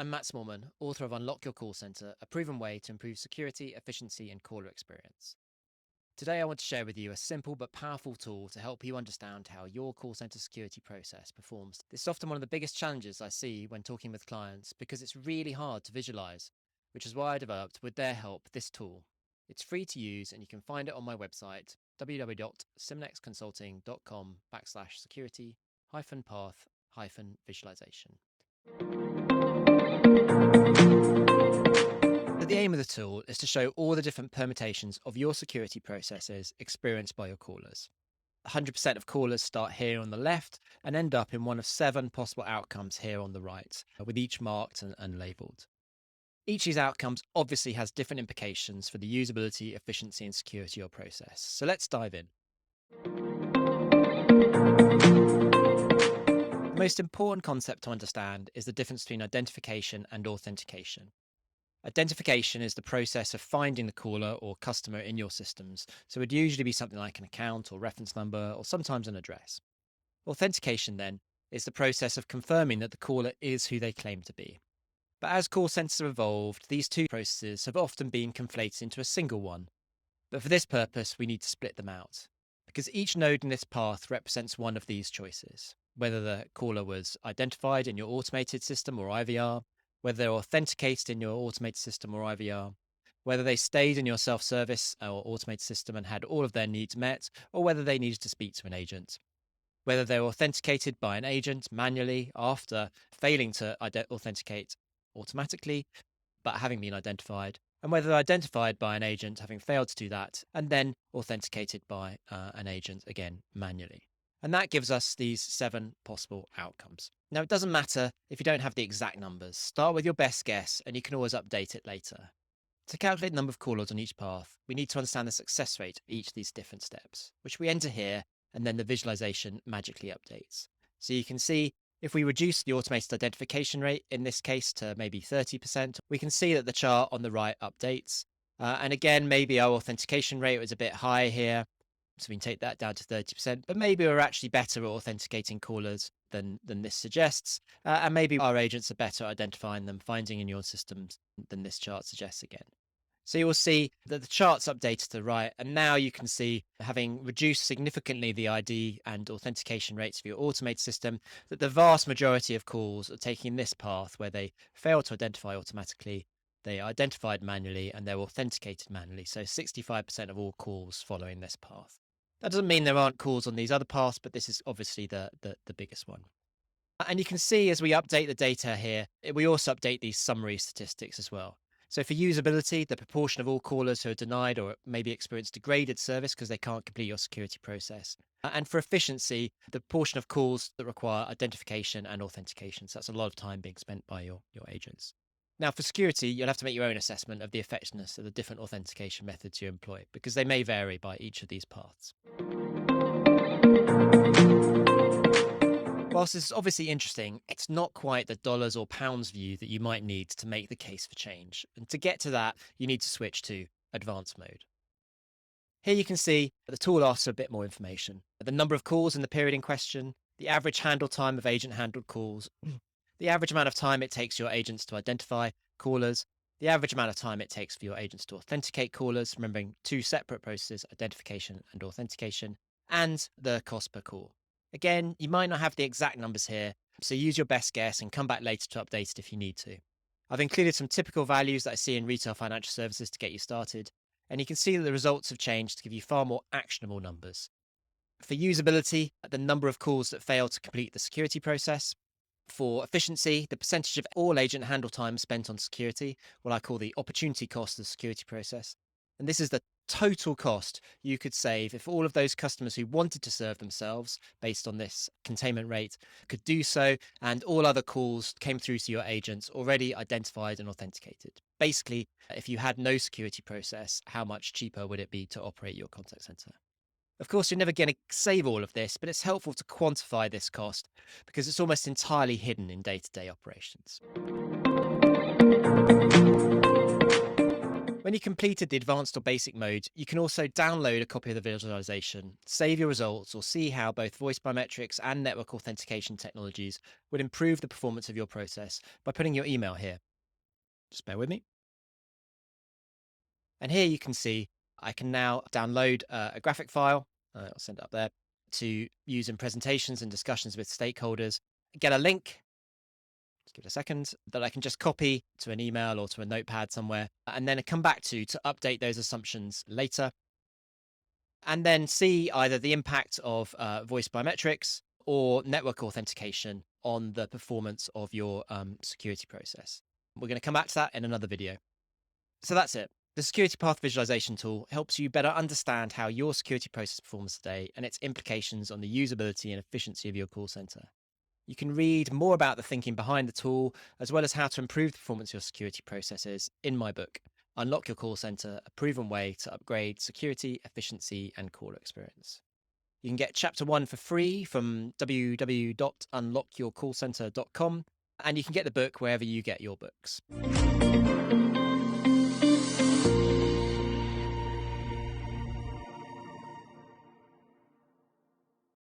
I'm Matt Smallman, author of Unlock Your Call Center, a proven way to improve security, efficiency, and caller experience. Today, I want to share with you a simple but powerful tool to help you understand how your call center security process performs. This is often one of the biggest challenges I see when talking with clients because it's really hard to visualize, which is why I developed, with their help, this tool. It's free to use and you can find it on my website, www.simnexconsulting.com/security-path-visualization. The aim of the tool is to show all the different permutations of your security processes experienced by your callers. 100% of callers start here on the left and end up in one of 7 possible outcomes here on the right, with each marked and labeled. Each of these outcomes obviously has different implications for the usability, efficiency, and security of your process. So let's dive in. The most important concept to understand is the difference between identification and authentication. Identification is the process of finding the caller or customer in your systems, so it would usually be something like an account or reference number or sometimes an address. Authentication, then, is the process of confirming that the caller is who they claim to be. But as call centers have evolved, these two processes have often been conflated into a single one. But for this purpose, we need to split them out, because each node in this path represents one of these choices, whether the caller was identified in your automated system or IVR, whether they're authenticated in your automated system or IVR, whether they stayed in your self-service or automated system and had all of their needs met, or whether they needed to speak to an agent, whether they're authenticated by an agent manually after failing to authenticate automatically, but having been identified, and whether they're identified by an agent having failed to do that, and then authenticated by an agent again manually. And that gives us these 7 possible outcomes. Now, it doesn't matter if you don't have the exact numbers. Start with your best guess, and you can always update it later. To calculate the number of callers on each path, we need to understand the success rate of each of these different steps, which we enter here, and then the visualization magically updates. So you can see if we reduce the automated identification rate, in this case to maybe 30%, we can see that the chart on the right updates. And again, maybe our authentication rate was a bit high here, so we can take that down to 30%, but maybe we're actually better at authenticating callers than this suggests, and maybe our agents are better at identifying them, finding in your systems than this chart suggests again. So you will see that the chart's updated to the right, and now you can see, having reduced significantly the ID and authentication rates of your automated system, that the vast majority of calls are taking this path where they fail to identify automatically, they are identified manually, and they're authenticated manually. So 65% of all calls following this path. That doesn't mean there aren't calls on these other paths, but this is obviously the biggest one. And you can see as we update the data here, we also update these summary statistics as well. So for usability, the proportion of all callers who are denied or maybe experience degraded service because they can't complete your security process. And for efficiency, the proportion of calls that require identification and authentication. So that's a lot of time being spent by your agents. Now, for security, you'll have to make your own assessment of the effectiveness of the different authentication methods you employ, because they may vary by each of these paths. Whilst this is obviously interesting, it's not quite the dollars or pounds view that you might need to make the case for change. And to get to that, you need to switch to advanced mode. Here you can see that the tool asks for a bit more information. The number of calls in the period in question, the average handle time of agent-handled calls, the average amount of time it takes your agents to identify callers, the average amount of time it takes for your agents to authenticate callers, remembering 2 separate processes, identification and authentication, and the cost per call. Again, you might not have the exact numbers here, so use your best guess and come back later to update it if you need to. I've included some typical values that I see in retail financial services to get you started, and you can see that the results have changed to give you far more actionable numbers. For usability, the number of calls that fail to complete the security process. For efficiency, the percentage of all agent handle time spent on security, what I call the opportunity cost of the security process. And this is the total cost you could save if all of those customers who wanted to serve themselves based on this containment rate could do so, and all other calls came through to your agents already identified and authenticated. Basically, if you had no security process, how much cheaper would it be to operate your contact center? Of course, you're never going to save all of this, but it's helpful to quantify this cost because it's almost entirely hidden in day-to-day operations. When When you completed the advanced or basic mode, you can also download a copy of the visualization, save your results, or see how both voice biometrics and network authentication technologies would improve the performance of your process by putting your email here. Just bear with me. And here you can see I can now download a graphic file. I'll send it up there to use in presentations and discussions with stakeholders. Get a link. Just give it a second that I can just copy to an email or to a notepad somewhere, and then come back to update those assumptions later, and then see either the impact of voice biometrics or network authentication on the performance of your security process. We're going to come back to that in another video. So that's it. The Security Path Visualization tool helps you better understand how your security process performs today and its implications on the usability and efficiency of your call center. You can read more about the thinking behind the tool, as well as how to improve the performance of your security processes in my book, Unlock Your Call Center, a proven way to upgrade security, efficiency, and caller experience. You can get chapter 1 for free from www.unlockyourcallcenter.com, and you can get the book wherever you get your books.